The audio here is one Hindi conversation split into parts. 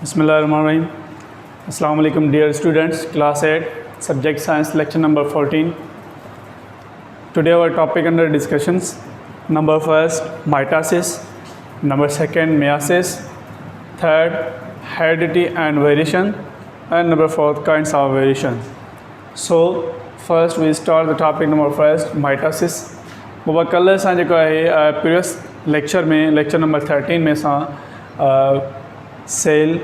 Bismillahirrahmanirrahim. Assalamu alaikum dear students, class 8, subject science, lecture number 14. Today our topic under discussions, number first mitosis, number second meiosis, third heredity and variation, and number fourth kinds of variation. So first we start the topic number first, mitosis. बाबा कल असां जेको आहे प्रीवियस लेक्चर में लेक्चर नंबर 13 में असां सेल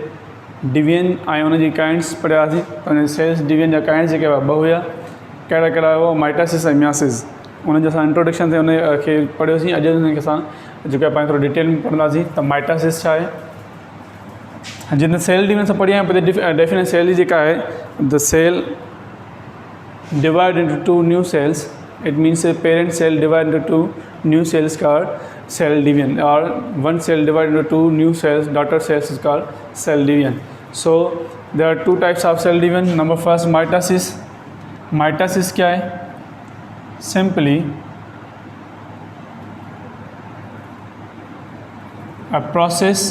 डिवीजन ऐं उन जी काइंड्स पढ़ियासीं। उन सेल्स डिवीजन जा काइंड्स जेके ॿ हुआ कहिड़ा कहिड़ा हुआ, माइटोसिस ऐं मियोसिस। उन जो असां इंट्रोडक्शन ते उन खे पढ़ियोसीं। अॼु उन खे असां जेको आहे पाण थोरो डिटेल में पढ़ंदासीं त माइटोसिस छा आहे। जिन सेल डिवीजन सां पढ़ी आहे डेफिनेट सेल जी जेका आहे the cell divide into two new cells. It means a parent cell divided into two new cells called cell division, or one cell divided into two new cells, daughter cells is called cell division. So there are two types of cell division. Number first mitosis. Mitosis क्या है? Simply a process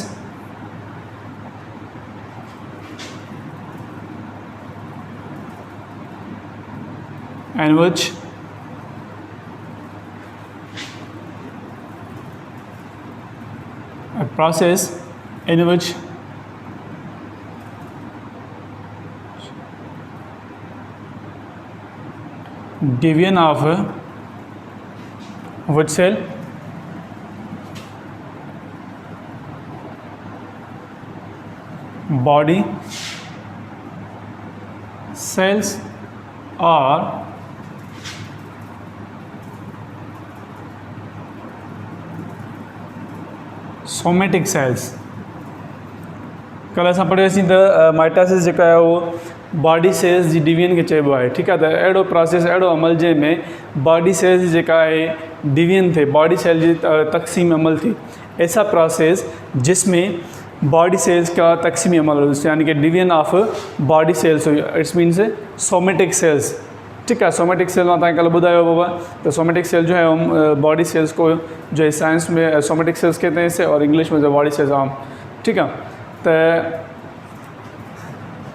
in which division of which cell? Body cells or somatic cells. कल असां पढ़ियोसीं त माइटोसिस जेका आहे उहो बॉडी सेल्स जी डिवीजन खे चइबो आहे. ठीकु आहे, त अहिड़ो प्रोसेस, अहिड़ो अमल जंहिंमें बॉडी सेल्स जी जेका आहे डिवीजन थिए, बॉडी सेल जी तक़सीम अमल थी. ऐसा प्रोसेस जिसमें बॉडी सेल्स का तक़सीमी अमल हो, यानी कि डिवीजन ऑफ बॉडी सेल्स हुई. It's means somatic cells. ठीक है, सोमेटिक सेल मैं कल बुधायो बाबा. तो सोमेटिक सेल जो है बॉडी सेल्स को जो है साइंस में सोमेटिक सेल्स कहते हैं इसे, और इंग्लिश में जो बॉडी सेल्स आम. ठीक है, तो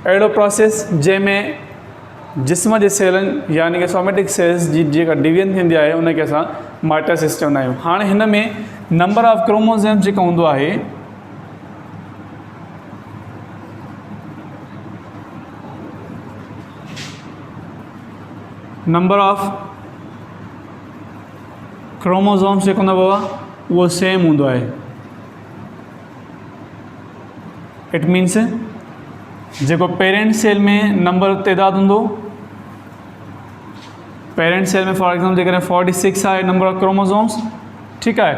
अहिड़ो प्रोसेस जंहिंमें जिस्म जे सेलनि यानी कि सोमेटिक सेल्स जी जेका डिवीजन थींदी आहे उनखे असां माइटोसिस चवंदा आहियूं. हाणे हिन में नंबर ऑफ क्रोमोसोम्स जेको हूंदो आहे नंबर ऑफ क्रोमोसोम्स जेको हूंदो बाबा उहो सेम हूंदो आहे. इट मीन्स जेको पेरेंट सेल में नंबर तइदादु हूंदो, पेरेंट सेल में फॉर एग्जाम्पल जेकॾहिं 46 आहे नंबर ऑफ क्रोमोसोम्स. ठीकु आहे,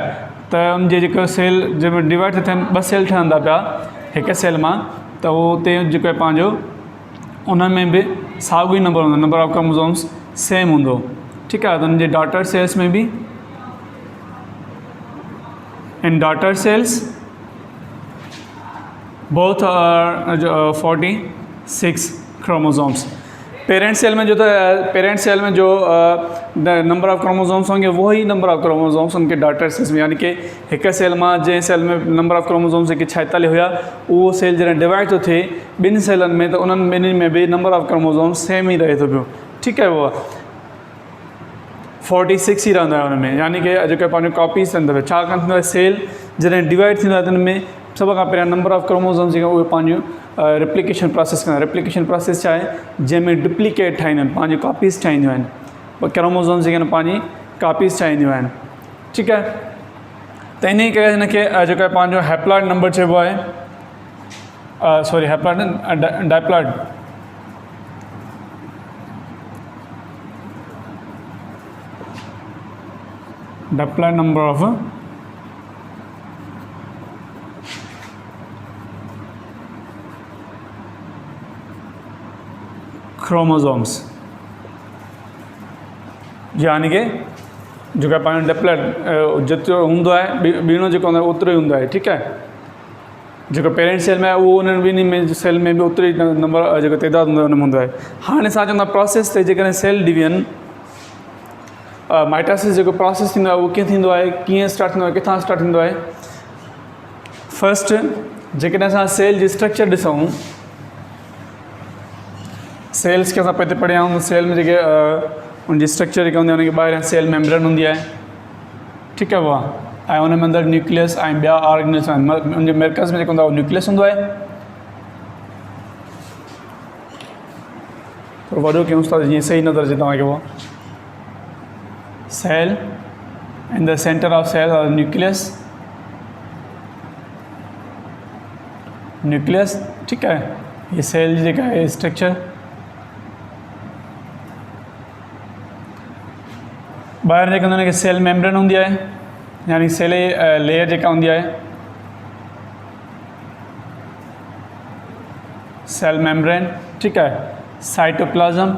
त उन जे जेको सेल जंहिंमें डिवाइड थी थियनि, ॿ सेल ठहंदा पिया हिकु सेल मां, त उहो उते जेको आहे पंहिंजो उन में बि साॻियो ई नंबर हूंदो, नंबर ऑफ क्रोमोसोम्स सेम हूंदो. ठीकु आहे, त उन जे डॉटर सेल्स में बि in daughter cells both are 46 chromosomes. Parent cell में जो पेरेंट सेल में जो नंबर ऑफ क्रोमोसोम्स होंगे वही नंबर ऑफ क्रोमोसोम्स उनके डॉटर सेल्स में, यानी कि एक सेल में जैसे सेल में नंबर ऑफ क्रोमोसोम्स के 46 हुआ, वो सेल जैसे डिवाइड तो थे बिन सेलन में, तो उन बिन्हीं में भी नंबर ऑफ क्रोमोसोम्स सेम ही रहे तो पियो. ठीक है, वो 46 ही रहंदा है उनमें, यानी कि जो पाँच कॉपीज थियनि छा कंदो सेल जैसे डिवाइड थींदो आहे त उनमें सब खां पहिरियां नंबर ऑफ क्रोमोसोम्स जेके उहे पंहिंजो रिप्लिकेशन प्रोसेस कंदा. रिप्लिकेशन प्रोसेस छा आहे, जंहिंमें डुप्लीकेट ठाहींदा आहिनि, पंहिंजी कॉपीज़ ठाहींदियूं आहिनि. क्रोमोसोम्स जेके आहिनि पंहिंजी कॉपीज़ ठाहींदियूं आहिनि. ठीकु आहे, त इन ई करे हिनखे जेको आहे पंहिंजो हैप्लॉइड नंबर चइबो आहे. सॉरी, हैप्लॉइड न, diploid. Diploid number of chromosomes, यानी कि जो है पाण डिप्लॉइड जेतिरो हूंदो आहे ॿीणो जेको हूंदो आहे ओतिरो ई हूंदो आहे. ठीकु आहे, जेको पेरेंट सेल में आहे उहो उन्हनि ॿिन्ही में सेल में बि ओतिरो ई नंबर जेको तइदादु हूंदो आहे उन में हूंदो आहे. हाणे असां चवंदा प्रोसेस ते जेकॾहिं सेल डिवीजन माइटोसिस जो प्रोसेस थींदो आहे उहो कीअं थींदो आहे, कीअं स्टार्ट थींदो आहे, किथां स्टार्ट थींदो आहे. फर्स्ट जेकॾहिं असां सेल जी स्ट्रक्चर ॾिसूं, सेल्स खे असां पहिरियों पढ़िया आहियूं। सेल में जेके उनजी स्ट्रक्चर जेके हूंदी आहे उनखे ॿाहिरियां सेल मेम्ब्रेन हूंदी आहे, ठीकु आहे उहा, ऐं उन में अंदरि न्यूक्लियस ऐं ॿिया ऑर्गेनल्स आहिनि। उनजे मर्कज़ में जेको हूंदो आहे उहो न्यूक्लियस हूंदो आहे। थोरो वॾो कयूं था जीअं सही नज़र अचे तव्हांखे उहो। Cell in the centre of cell और न्यूक्लियस, न्यूक्लियस, ठीकु आहे। ये सेल जी जेका आहे स्ट्रक्चर। ॿाहिरि जेके हूंदा आहिनि सेल मेम्ब्रेन हूंदी आहे, यानी सेल लेयर जेका हूंदी आहे, सेल मेम्ब्रेन, ठीकु आहे। साइटोप्लाज्म,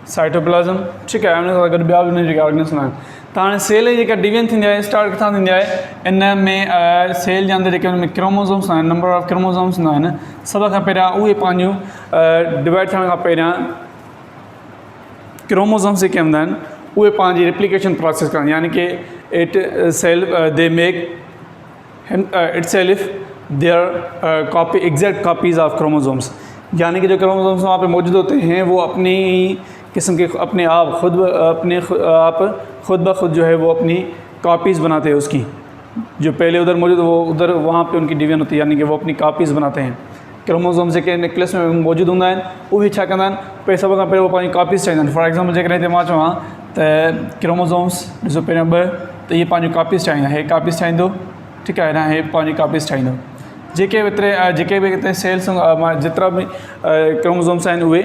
साइटोप्लाज्म, ठीकु आहे। उन सां गॾु ॿिया बि जेके ऑर्गेनल्स हूंदा आहिनि। त हाणे सेल जी जेका डिवीजन थींदी आहे स्टार्ट किथां थींदी आहे? इन में सेल जे अंदरि जेके हुन में क्रोमोज़ोम्स आहिनि, नंबर ऑफ क्रोमोज़ोम्स हूंदा आहिनि, सभ खां पहिरियां उहे पंहिंजूं डिवाइड थियण खां पहिरियां क्रोमोज़ोम्स जेके हूंदा आहिनि उहे पंहिंजी रेप्लिकेशन प्रोसेस कनि, यानी कि it cell they make itself their copy exact copies of chromosomes, यानी कि जो क्रोमोज़ोम्स वहाँ पे मौजूद होते हैं वो अपनी किस्म के अपने आप खुद ब खुद जो है वो अपनी कॉपीज़ बनाते हैं उसकी, जो पहले उधर मौजूद वो उधर वहाँ पे उनकी डिवीजन होती है, यानी कि वो अपनी कॉपीज़ बनाते हैं। क्रोमोज़ोम्स जेके न्यूक्लियस में मौजूद हूंदा आहिनि उहे छा कंदा आहिनि, पे सभ खां पहिरियों वो पंहिंजी कॉपीज़ ठाहींदा आहिनि। फॉर एग्ज़ाम्पल जेकॾहिं हिते मां चवां त क्रोमोज़ोम्स ॾिसो पहिरियों 2, त इहे पंहिंजूं कॉपीज़ ठाहींदा, हे कॉपीज़ ठाहींदो, ठीकु आहे न, हे पंहिंजी कॉपीज़ ठाहींदो। जेके बि हिते सेल्स जेतिरा बि क्रोमोज़ोम्स आहिनि उहे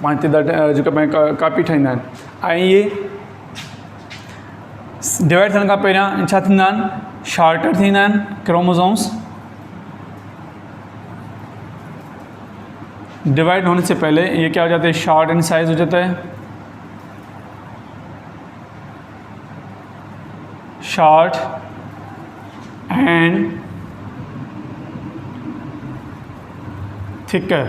पंहिंजे जेका पंहिंजी कॉपी ठाहींदा आहिनि, ऐं इहे डिवाइड थियण खां पहिरियां छा थींदा आहिनि, शॉर्टर थींदा आहिनि क्रोमोज़ोम्स। डिवाइड होने से पहले ये क्या हो जाते हैं, शॉर्ट इन साइज हो जाता है, शॉर्ट एंड थिकर,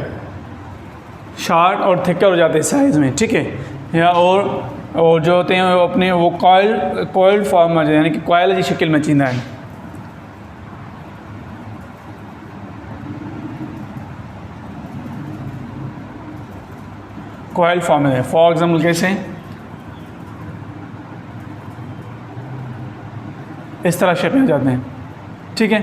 शॉर्ट और थिकर हो जाते हैं साइज़ में, ठीक है। या और जो होते हैं वो अपने वो कॉइल्ड फॉर्म में, यानी कि कॉइल की शक्ल में थींदा आहिनि। कॉइल फॉर्म में, फॉर एग्जाम्पल कैसे, इस तरह शेप में जाते हैं, ठीक है।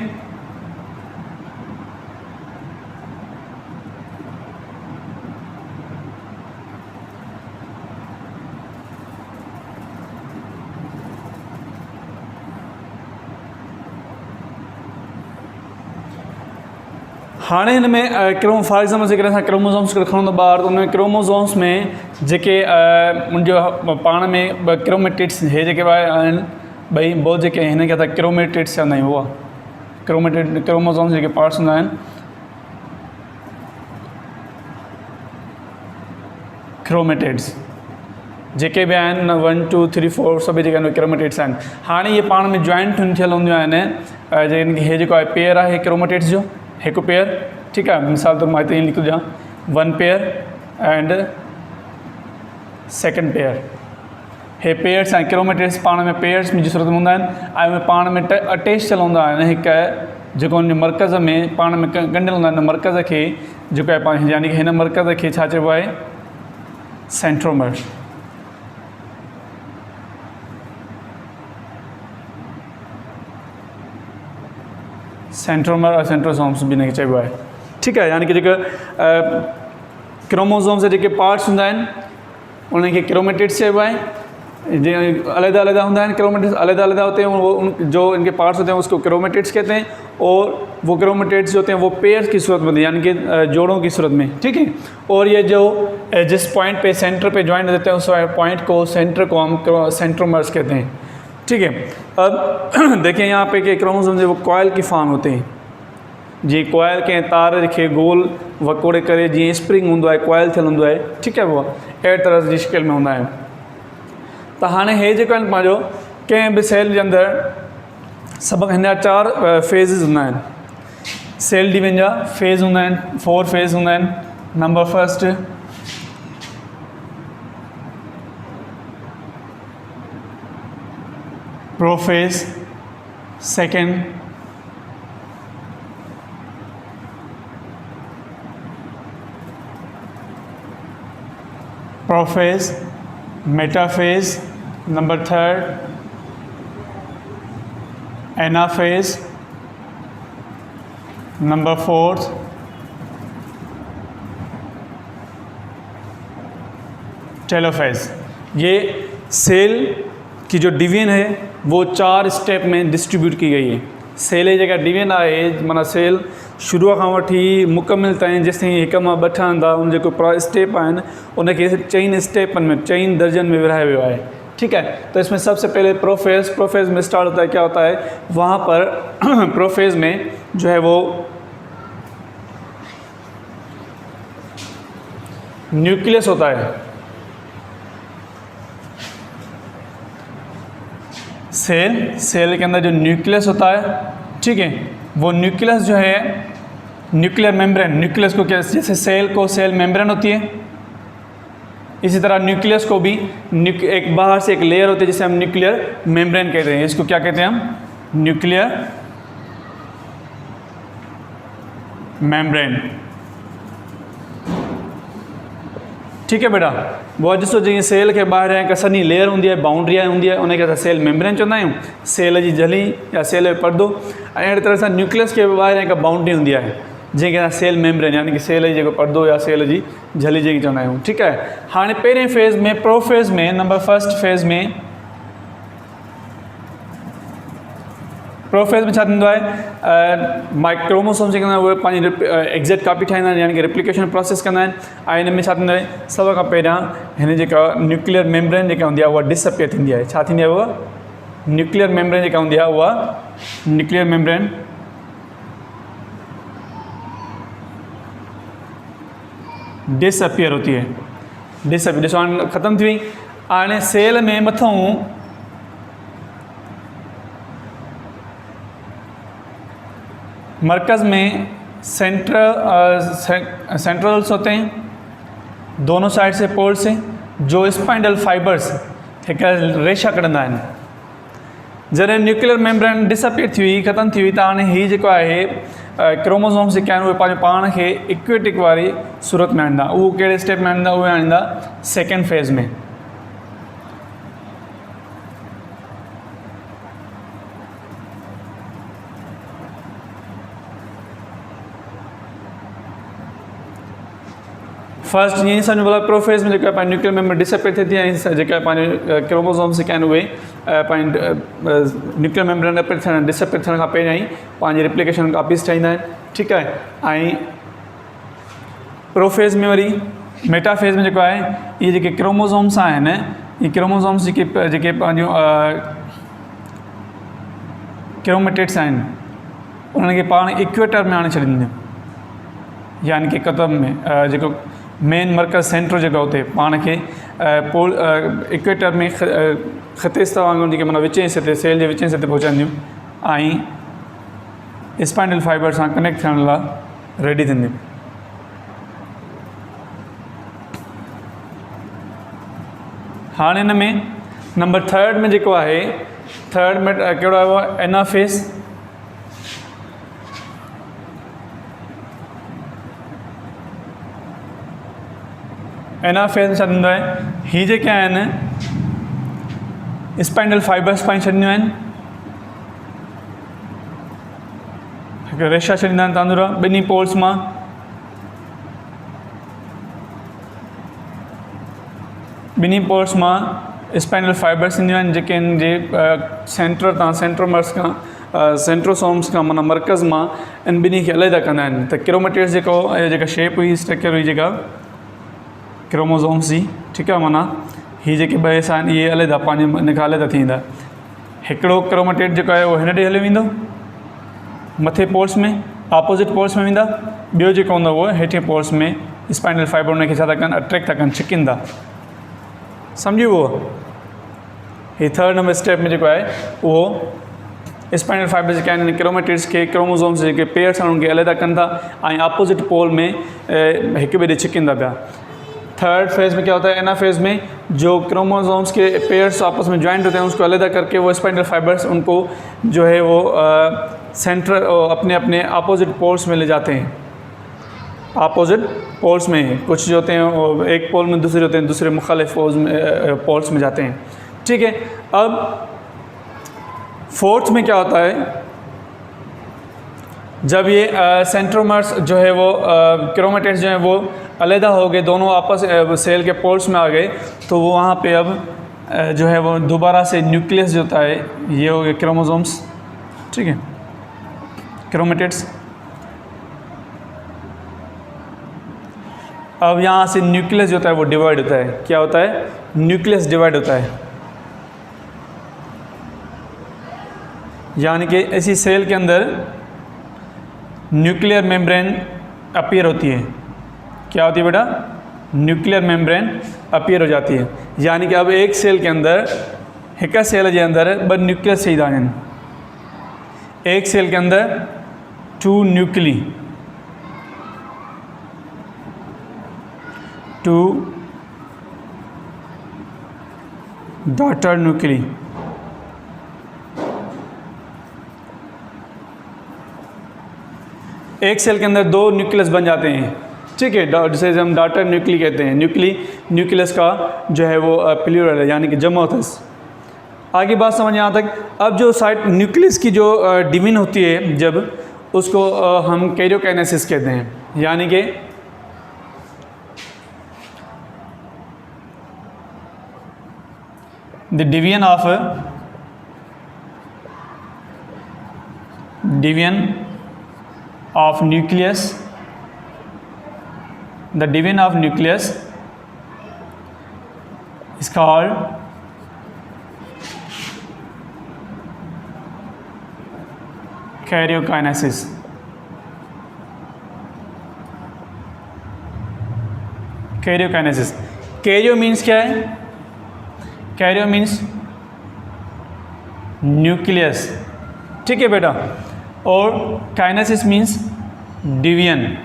हाणे हिन में फॉर एग्ज़ाम्पल जेकॾहिं असां क्रोमोज़ोम्स खे खणूं त ॿाहिरि, त उन क्रोमोज़ोम्स में जेके मुंहिंजो पाण में 2 क्रोमेटिड्स हे जेके आहिनि, ॿई बोथ जेके हिन खे असां क्रोमेटिड्स चवंदा आहियूं, उहा क्रोमोज़ोम्स जेके पार्ट्स हूंदा आहिनि क्रोमेटिड्स, जेके बि आहिनि 1 2 3 4 सभई जेके आहिनि क्रोमेटिड्स आहिनि। हाणे इहे पाण में जॉइंट थियल हूंदियूं आहिनि, हे जेको आहे पेयर आहे क्रोमेटिड्स जो, हिकु पेयर, ठीकु आहे। मिसाल तौरु मां हिते लिखी ॾियां 1 पेयर एंड सेकेंड पेयर। हे पेयर्स ऐं क्रोमेटिड्स पाण में पेयर्स जी सूरत में हूंदा आहिनि, ऐं उहे पाण में अटैच थियल हूंदा आहिनि हिकु जेको हुन मर्कज़ में पाण में ॻंढियल हूंदा आहिनि। मर्कज़ खे जेको आहे पाण, यानी कि हिन मर्कज़ खे छा चइबो आहे, सेंट्रोमर। सेंट्रोमर और सेंट्रोसोम्स भी हिनखे चइबो आहे, ठीकु आहे। यानी कि जेके क्रोमोज़ोम्स जा जेके पार्ट्स हूंदा आहिनि उनखे क्रोमेटिड्स चइबो आहे। जीअं अलग-अलग हूंदा आहिनि क्रोमेटिड्स, अलग-अलग होते हैं वो, जो इनके पार्ट्स होते हैं उसको क्रोमेटिड्स कहते हैं, और वो क्रोमेटिड्स जो होते हैं वो पेयर्स की सूरत में होते हैं, यानी कि जोड़ों की सूरत में, ठीक है। और ये जो जिस पॉइंट पे सेंटर पे ज्वाइंट देते हैं उस पॉइंट को, सेंटर को हम सेंट्रोमर्स कहते हैं, ठीक है। अब देखिए यहाँ पे कि क्रोमोसोम वो कॉयल की फॉर्म होते हैं, जी कॉयल के तार के गोल वकोड़े करे जी स्प्रिंग होंगे है, कॉयल थियल होंगे है, ठीक है। वो अहिड़े तरह की शिकल में होंगे है। तो हाँ हे जो पाँचो कें भी सेल के अंदर सब हिन 4 फेज़िस होंगे। सेल डिवीजन जा फेज़ होंगे, 4 फेज़ होंगे। Number first prophase, second prophase, metaphase, number third anaphase, number fourth telophase. ये सेल की जो डिवीजन है वो 4 स्टेप में डिस्ट्रीब्यूट की गई है। सेल जी डिवीजन है माना सेल शुरू खां वठी मुकमिल ताईं जेसि ताईं हिक मां ॿ ठहंदा उन जेको स्टेप आहिनि उनखे 4 स्टेपन में 4 दर्जन में विरहाया वियो है। ठीक है, तो इसमें सबसे पहले प्रोफेज़ में स्टार्ट होता है। क्या होता है वहाँ पर प्रोफेज़ में जो है वो न्यूक्लियस होता है। सेल के अंदर जो न्यूक्लियस होता है, ठीक है, वो न्यूक्लियस जो है न्यूक्लियर मेम्ब्रेन, न्यूक्लियस को क्या जैसे सेल को सेल मेम्ब्रेन होती है, इसी तरह न्यूक्लियस को भी एक बाहर से एक लेयर होती है जिसे हम न्यूक्लियर मेम्ब्रेन कहते हैं। इसको क्या कहते हैं हम? Nuclear membrane. ठीक है बेटा, वो ॾिसो जी सेल के ॿाहिरि हिकु सनी लेयर हूंदी आहे, बाउंड्री हूंदी आहे, उनखे असां सेल मेम्ब्रेन चवंदा आहियूं, सेल जी झली या सेल जो पर्दो। ऐं अहिड़ी तरह सां न्यूक्लियस के ॿाहिरि हिकु बाउंड्री हूंदी आहे जंहिंखे असां सेल मेम्ब्रेन यानी कि सेल जी जेको पर्दो या सेल जी झली जेकी चवंदा आहियूं। ठीकु आहे, हाणे पहिरें फेज़ में प्रोफेज़ में नंबर फर्स्ट फेज़ में प्रोफेज़ में छा थींदो आहे क्रोमोसोम्स जेके उहे पंहिंजी एग्ज़ैक्ट कॉपी ठाहींदा आहिनि यानी कि रेप्लिकेशन प्रोसेस कंदा आहिनि। ऐं हिन में छा थींदो आहे सभ खां पहिरियां हिन जेका न्यूक्लियर मेम्ब्रेन जेका हूंदी आहे उहा डिसअपियर थींदी आहे। छा थींदी आहे उहा? न्यूक्लियर मेम्ब्रेन जेका हूंदी आहे उहा न्यूक्लियर मेम्ब्रेन डिसअपियर होती है। डिसअपियर ॾिसो हाणे ख़तमु थी वई। हाणे सेल में मथां मरकज़ में सेंट्रल्स होते हैं, दोनों साइड से पोल से जो स्पाइंडल फाइबर्स एक रेशा कढंदा आहिनि। जॾहिं न्यूक्लियर मेम्ब्रेन डिसअपियर थी हुई, ख़तमु थी हुई, त हाणे हीअ जेको आहे क्रोमोसोम्स जेके आहिनि उहे पंहिंजे पाण खे इक्वेटिक वारी सूरत में आणींदा। उहो कहिड़े स्टेप में आणींदा? उहे आणींदा सेकेंड फेज़ में। फर्स्ट ये समझो मतलब प्रोफेज़ में जेका न्यूक्लियर मेम्ब्रेन डिसअपियर थी ऐं जेका पंहिंजे क्रोमोसोम्स जेके आहिनि उहे न्यूक्लियर मेम्ब्रेन डिसअपियर थियण खां पहिरियां ई पंहिंजी रेप्लिकेशन कॉपीज़ ठाहींदा आहिनि। ठीकु आहे, ऐं प्रोफेज़ में वरी मेटाफेज़ में जेको आहे इहे जेके क्रोमोसोम्स आहिनि, इहे क्रोमोसोम्स जेके पंहिंजूं क्रोमेटिड्स आहिनि उन्हनि खे पाण इक्वेटर में आणे छॾींदियूं, यानी कि कतब में जेको मेन मर्कज़ सेंटर जेको हुते पाण खे पोल इक्वेटर में ख़तेस्ता वांगुरु जेके माना विचें हिसे ते सेल जे विचें हिसे ते पहुचाईंदियूं ऐं स्पाइंडल फाइबर सां कनेक्ट थियण लाइ रेडी थींदियूं। हाणे हिन में नंबर थर्ड में जेको आहे, थर्ड में कहिड़ो आहे? एनाफेज़। एनाफेज़ छा थींदो आहे? हीअ जेके आहिनि स्पाइंडल फाइबर्स पाए छॾींदियूं आहिनि, हिकु रेशा छॾींदा आहिनि तांदुर ॿिन्ही पोल्स मां। ॿिन्ही पोल्स मां स्पाइनल फाइबर्स ईंदियूं आहिनि जेके इन जे सेंटर तां सेंट्रोमर्स खां सेंट्रोसोम्स खां माना मर्कज़ मां इन ॿिन्ही खे अलॻि कंदा आहिनि। त क्रोमेटिड्स जेका शेप हुई, स्ट्रक्चर हुई जेका क्रोमोसोम्स जी, ठीकु आहे, माना हीअ जेके ॿ हिसा आहिनि इहे अलॻि पंहिंजे इन खां अलॻि थींदा। हिकिड़ो क्रोमेटिड जेको आहे उहो हिन ॾे हली वेंदो मथे पोल्स में, ऑपोज़िट पोल्स में वेंदा, ॿियो जेको हूंदो उहो हेठि पोल्स में स्पाइनल फाइबर उनखे छा था कनि? अट्रैक्ट था कनि, छिकींदा। सम्झो उहो हीअ थर्ड नंबर स्टेप में जेको आहे उहो स्पाइनल फाइबर जेके आहिनि क्रोमेटिड्स खे क्रोमोसोम्स जेके पेयर्स आहिनि उनखे अलॻि कनि था ऐं ऑपोज़िट पोल में हिक ॿिए ॾे छिकींदा पिया। थर्ड फेज़ में क्या होता है, एनाफेज़ में जो क्रोमोसोम्स के पेयर्स आपस में ज्वाइंट होते हैं उसको अलग करके वो स्पाइंडल फाइबर्स उनको जो है वो सेंट्रल अपने अपने अपोजिट पोल्स में ले जाते हैं। अपोजिट पोल्स में कुछ जो होते हैं वो एक पोल में दूसरे होते हैं, दूसरे मुखालिफ पोल्स में जाते हैं। ठीक है, अब फोर्थ में क्या होता है, जब ये सेंट्रोमर्स जो है वो क्रोमेटिड्स जो हैं वो अलहदा हो गए, दोनों आपस सेल के पोल्स में आ गए, तो वो वहाँ पे अब जो है वो दोबारा से न्यूक्लियस जो होता है, ये हो गए क्रोमोसोम्स, ठीक है, क्रोमेटिड्स। अब यहाँ से न्यूक्लियस जो होता है वो डिवाइड होता है। क्या होता है, न्यूक्लियस डिवाइड होता है, यानी कि इसी सेल के अंदर न्यूक्लियर मेम्ब्रेन अपीयर होती है। क्या होती है बेटा, न्यूक्लियर मेम्ब्रेन अपीयर हो जाती है, यानी कि अब एक सेल के अंदर हिका सेल के अंदर ब न्यूक्लियस चाहिए आहिनि। एक सेल के अंदर 2 न्यूक्ली, 2 डॉटर न्यूक्ली, एक सेल के अंदर 2 न्यूक्लियस बन जाते हैं। ठीक है, जिसे हम डॉटर न्यूक्ली कहते हैं। न्यूक्लियस का जो है वो प्लूरल है, यानी कि जमा होता है। आगे बात समझ यहाँ तक। अब जो साइट न्यूक्लियस की जो डिवीजन होती है, जब उसको हम कैरियोकाइनेसिस कहते हैं, यानी कि the division of nucleus, the division of nucleus is called karyokinesis. Karyokinesis, karyo means क्या है, karyo means nucleus, ठीक है बेटा, और kinesis means division,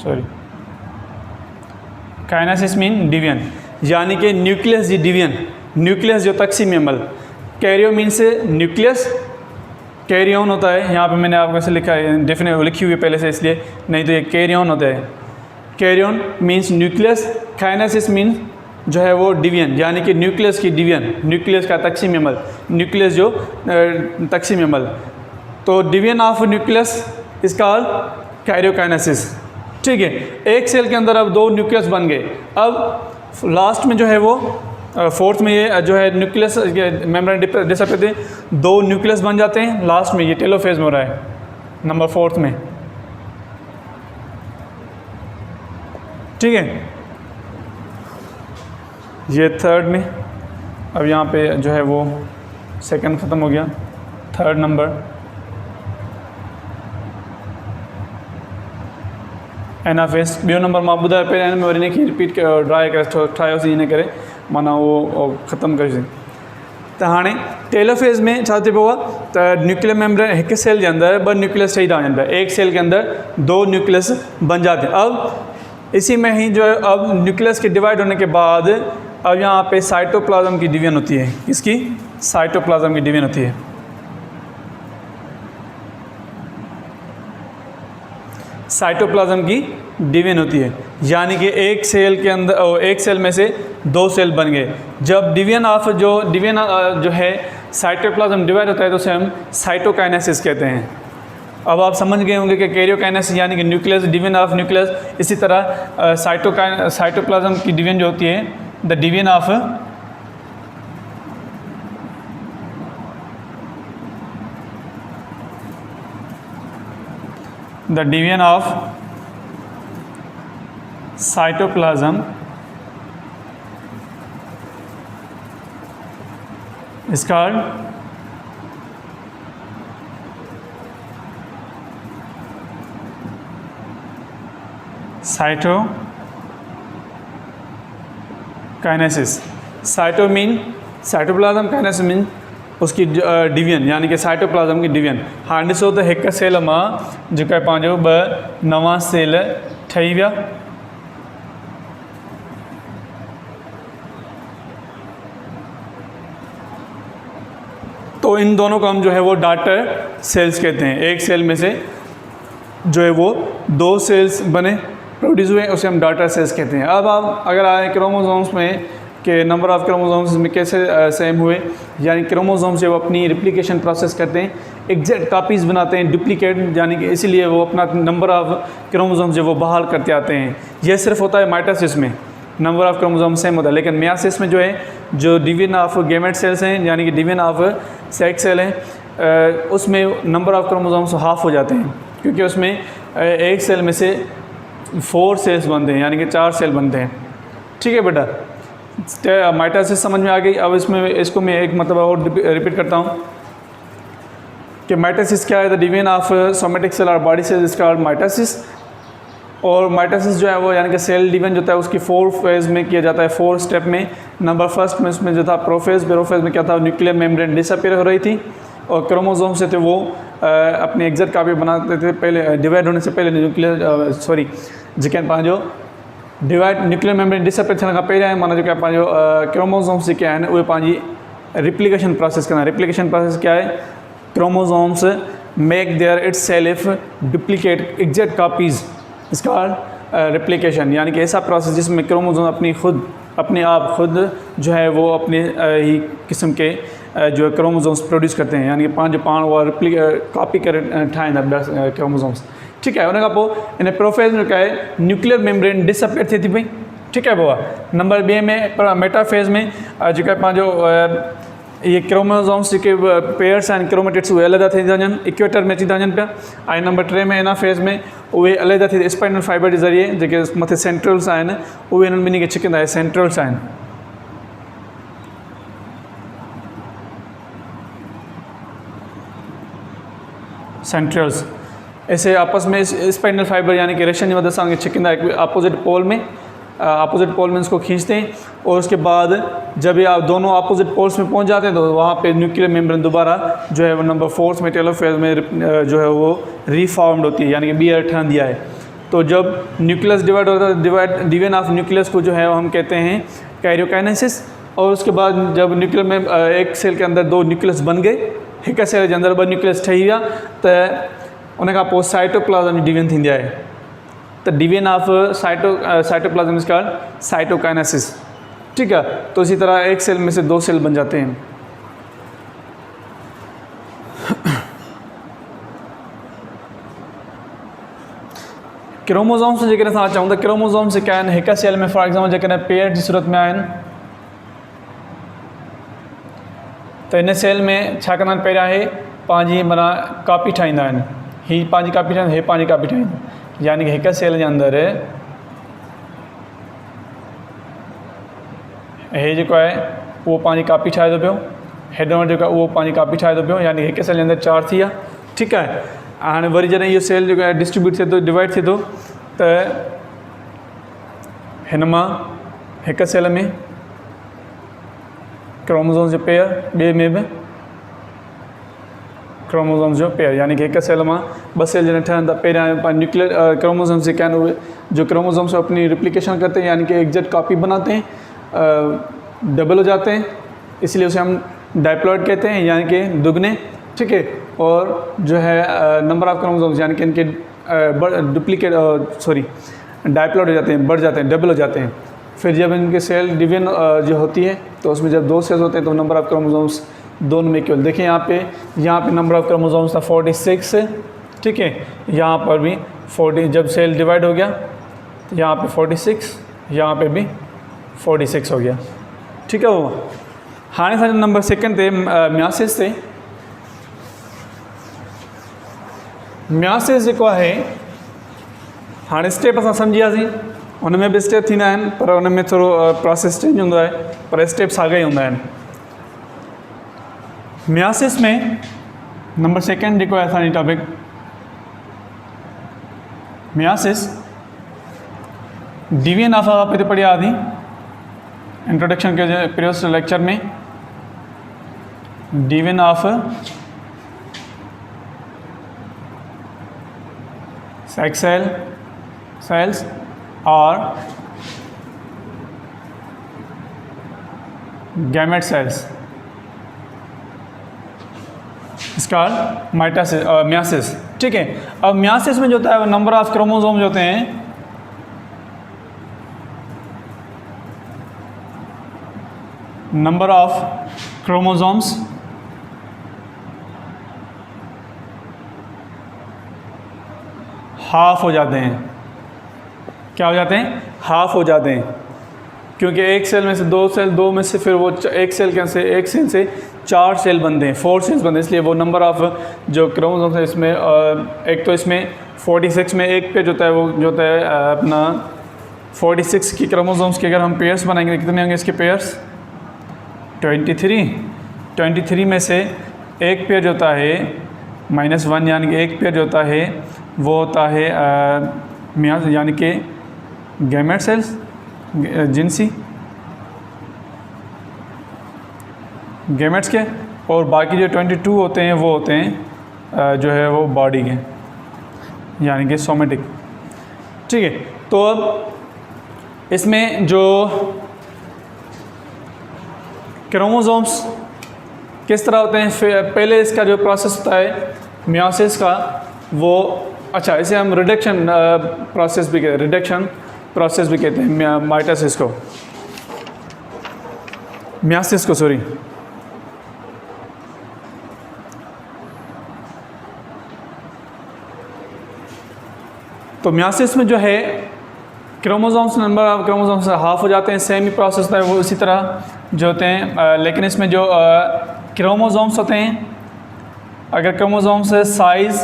sorry, kinesis mean division, यानी कि न्यूक्लियस जी डिवीजन, न्यूक्लियस जो तकसीम अमल। कैरियो मीन्स न्यूक्लियस, कैरियन होता है, यहाँ पे मैंने आपको ऐसे लिखा है, डेफिनेट लिखी हुई है पहले से, इसलिए नहीं तो ये कैरियन होता है। Karyon means nucleus, kinesis means जो है वो डिवीजन, यानी कि न्यूक्लियस की डिवीजन, न्यूक्लियस का तकसीम अमल, न्यूक्लियस जो तकसीम अमल। तो division of nucleus is called karyokinesis. ठीक है, एक सेल के अंदर अब 2 न्यूक्लियस बन गए। अब लास्ट में जो है वो फोर्थ में ये जो है न्यूक्लियस मेम्ब्रेन डिसअपियर थे, 2 न्यूक्लियस बन जाते हैं लास्ट में, ये टेलोफेज में हो रहा है नंबर 4 में। ठीक है, ये थर्ड में, अब यहाँ पे जो है वो सेकंड ख़त्म हो गया, थर्ड नंबर एनाफेस। ॿियो नंबर मां ॿुधायो पहिरियों, हिन में वरी हिनखे रिपीट ट्राई करे ठाहियोसीं, इन करे माना उहो ख़त्म कयोसीं। त हाणे टेलोफेज़ में छा थिए पियो आहे, त न्यूक्लियर मेम्ब्रेन हिकु सेल के अंदर 2 न्यूक्लियस चाहिए था वञनि पिया, एक सेल के अंदर 2 न्यूक्लियस बन जाते हैं। अब इसी में ही जो है अब न्यूक्लियस के डिवाइड होने के बाद अब यहाँ पे साइटोप्लाज्म की डिवीजन होती है। इसकी साइटोप्लाज्म की डिवीजन होती है। साइटोप्लाज्म की डिवीजन होती है, यानी कि एक सेल के अंदर, एक सेल में से 2 सेल बन गए। जब डिवीजन जो है साइटोप्लाज्म डिवाइड होता है तो उसे हम साइटोकाइनेसिस कहते हैं। अब आप समझ गए होंगे कि कैरियोकाइनेसिस यानी कि न्यूक्लियस, डिवीजन ऑफ न्यूक्लियस। इसी तरह साइटोप्लाज्म की डिवीजन जो होती है, the division of cytoplasm is called cytokinesis. Cyto mean cytoplasm, kinesis mean उसकी डिवीजन यानी कि साइटोप्लाज्म की डिवीजन। हाँ ॾिसो त हिकु सेल मां जेको आहे पंहिंजो 2 नवां सेल ठही विया। तो इन दोनों को हम जो है वो डॉटर सेल्स कहते हैं। एक सेल में से जो है वो 2 सेल्स बने प्रोड्यूस हुए, उसे हम डॉटर सेल्स कहते हैं। अब आप अगर आए क्रोमोसोम्स में कि नंबर ऑफ़ क्रोमोसोम्स में कैसे सेम हुए, यानी क्रोमोसोम्स जब अपनी रिप्लिकेशन प्रोसेस करते हैं एग्जैक्ट कापीज़ बनाते हैं, डुप्लीकेट, यानी कि इसीलिए वो अपना नंबर ऑफ़ क्रोमोसोम्स जो वो बहाल करते आते हैं। यह सिर्फ होता है माइटोसिस में, नंबर ऑफ़ क्रोमोसोम सेम होता है। लेकिन मियासिस में जो है जो डिवीजन ऑफ गैमेट सेल्स हैं यानी कि डिवीजन ऑफ सेक्स सेल हैं, उसमें नंबर ऑफ़ क्रोमोसोम्स हाफ हो जाते हैं, क्योंकि उसमें एक सेल में से 4 सेल्स बनते हैं यानी कि 4 सेल बनते हैं। ठीक है बेटा, माइटोसिस समझ में आ गई। अब इसको मैं एक मतलब और रिपीट करता हूँ कि माइटोसिस क्या है। The division of somatic cell or body cell is called mitosis. और माइटोसिस जो है वो यानी कि सेल डिवीजन जो होता है उसकी 4 फेज़ में किया जाता है, 4 स्टेप में। नंबर फर्स्ट में उसमें जो था प्रोफेज़ में क्या था, न्यूक्लियर मेम्ब्रेन डिसअपीयर हो रही थी और क्रोमोसोम से थे वो अपनी एग्जैक्ट कापी बनाते थे पहले डिवाइड होने से पहले। न्यूक्लियर जेके पंहिंजो डिवाइड न्यूक्लियर मेम्ब्रेन डिसअपीयर थियण खां पहिरियां माना जेका पंहिंजो क्रोमोसोम्स जेके आहिनि उहे पंहिंजी रिप्लिकेशन प्रोसेस कंदा। रिप्लिकेशन प्रोसेस क्या है, chromosomes make their it's self duplicate exact copies इस कॉल्ड रिप्लिकेशन, यानी कि ऐसा प्रोसेस जिसमें क्रोमोसोम अपने आप खुद जो है वो अपने ही किस्म के जो क्रोमोसोम्स प्रोड्यूस करते हैं, यानी कि पाण उहा कॉपी करे ठाहींदा क्रोमोसोम्स। ठीक है, उन खां पोइ इन प्रोफेज़ में क्या है, न्यूक्लियर मेम्ब्रेन डिसअपीयर थिए थी पई। ठीक है पोइ नंबर 2 में मेटाफेज़ में जेका आहे पंहिंजो ये क्रोमोसोम्स जेके पेयर्स आहिनि क्रोमेटिड्स उहे अलॻि थी था वञनि, इक्वेटर में अची था वञनि पिया। ऐं नंबर 3 में इन फेज़ में उहे अलॻि थी स्पाइनल फाइबर जे ज़रिए जेके मथे सेंट्रल्स आहिनि उहे इन्हनि ॿिन्ही खे छिकंदा आहिनि, सेंट्रल्स आहिनि। सेंट्रल्स ऐसे आपस में स्पाइनल फाइबर यानी कि रेशम की मदद से छिकंदा है अपोजिट पोल में, इसको खींचते हैं और उसके बाद जब ये दोनों अपोजिट पोल्स में पहुंच जाते हैं तो वहाँ पे न्यूक्लियर मेम्ब्रेन दोबारा जो है वो नंबर 4 में टेलोफेज में जो है वो रीफॉर्म्ड होती है, यानी कि ॿीहर ठहंदी है। तो जब न्यूक्लियस डिवाइड होता है, डिवीजन ऑफ न्यूक्लियस को जो है हम कहते हैं कैरियोकाइनेसिस। और उसके बाद जब न्यूक्लियर में एक सेल के अंदर 2 न्यूक्लियस बन गए, एक सेल के अंदर 2 न्यूक्लियस ठही विया तो उन खां पोइ साइटोप्लाज्म जी डिवीजन थींदी आहे। तो division of cytoplasm is called cytokinesis. ठीक है, तो इसी तरह एक सेल में से 2 सेल बन जाते हैं। क्रोमोसोम्स जेकॾहिं असां चऊं त क्रोमोसोम्स जेके आहिनि हिक सेल में फॉर एग्जाम्पल जेकॾहिं पेयर जी सूरत में आहिनि त इन सेल में छा कंदा आहिनि, पहिरियां हे पंहिंजी माना कॉपी ठाहींदा आहिनि, हीअ पंहिंजी कॉपी ठाहींदा, हे पंहिंजी कॉपी ठाहींदा, यानी कि हिक सेल जे अंदरि हे जेको आहे उहो पंहिंजी कॉपी ठाहे थो पियो, हेॾो जेको आहे उहो पंहिंजी कॉपी ठाहे थो पियो, यानी हिक सेल जे अंदरि 4 थी विया। ठीकु आहे, हाणे वरी जॾहिं इहो सेल जेको आहे डिस्ट्रीब्यूट थिए थो, डिवाइड थिए थो त हिन मां हिक सेल में क्रोमोसोम्स जो पेयर, ॿिए में बि क्रोमोसोम्स जो पेयर, यानी कि हिक सेल मां 2 सेल जॾहिं ठहनि था, पहिरियां न्यूक्लियर क्रोमोसोम्स जेके आहिनि उहे जो क्रोमोसोम्स अपनी रिप्लिकेशन करते हैं यानी कि एग्जैक्ट कॉपी बनाते हैं, डबल हो जाते हैं, इसलिए उसे हम डाइप्लॉइड कहते हैं, यानी कि दुगने। ठीक है, और जो है नंबर ऑफ क्रोमोसोम्स यानी कि इनके डाइप्लॉइड हो जाते हैं, बढ़ जाते हैं, डबल हो जाते हैं। फिर जब इनके सेल डिवीजन जो होती है तो उसमें जब 2 सेल्स होते हैं तो नंबर ऑफ क्रोमोसोम्स दोनों में केवल देखिए यहाँ पे नंबर ऑफ क्रोमोसोम्स था 46। ठीक है, यहाँ पर भी 40, जब सेल डिवाइड हो गया तो यहाँ पे 46, यहाँ पे भी 46 हो गया। ठीक है, वो हाँ साढ़े नंबर 2 ते मियासिस ते मियासिस जेको आहे हाँ स्टेप असां सम्झियासीं, उन में भी स्टेप थींदा आहिनि पर उन में थोरो प्रोसेस चेंज हूंदो आहे पर स्टेप साॻा ई हूंदा आहिनि। मियासिस में नंबर 2 जेको आहे असांजी टॉपिक मियासिस डिवीजन ऑफ आप हिते पढ़ियासीं इंट्रोडक्शन के प्रीवियस लेक्चर में। division of sex cells or gamete cells is called mitosis और मियासिस। ठीक है, अब मियासिस में जो होता है वो नंबर ऑफ क्रोमोसोम जो होते हैं नंबर ऑफ क्रोमोसोम्स हाफ हो जाते हैं। क्या हो जाते हैं? हाफ हो जाते हैं, क्योंकि एक सेल में से दो में से फिर वो एक सेल से 4 सेल बनते हैं, 4 सेल्स बनते हैं, इसलिए वो नंबर ऑफ जो क्रोमोसोम्स है इसमें एक तो इसमें 46 में एक पेज होता है, वो जो होता है अपना 46 की क्रोमोसोम्स के अगर हम पेयर्स बनाएंगे कितने होंगे इसके पेयर्स? 23 में से एक पेयर जो होता है -1 यानी कि एक पेयर जो होता है वो होता है यानी कि गैमेट सेल्स जिनसी गैमेट्स के, और बाकी जो 22 होते हैं वो होते हैं जो है वो बॉडी के यानी कि सोमेटिक। ठीक है, तो अब इसमें जो क्रोमोसोम्स किस तरह होते हैं, पहले इसका जो प्रोसेस होता है मियोसिस का वो अच्छा इसे हम रिडक्शन प्रोसेस भी कहते हैं माइटोसिस को, मियोसिस को सॉरी। तो मियोसिस में जो है chromosomes number of chromosomes half हो जाते हैं, सेम ही प्रोसेस होता है वो इसी तरह जो होते हैं, लेकिन इसमें जो क्रोमोसोम्स होते हैं अगर क्रोमोसोम्स साइज़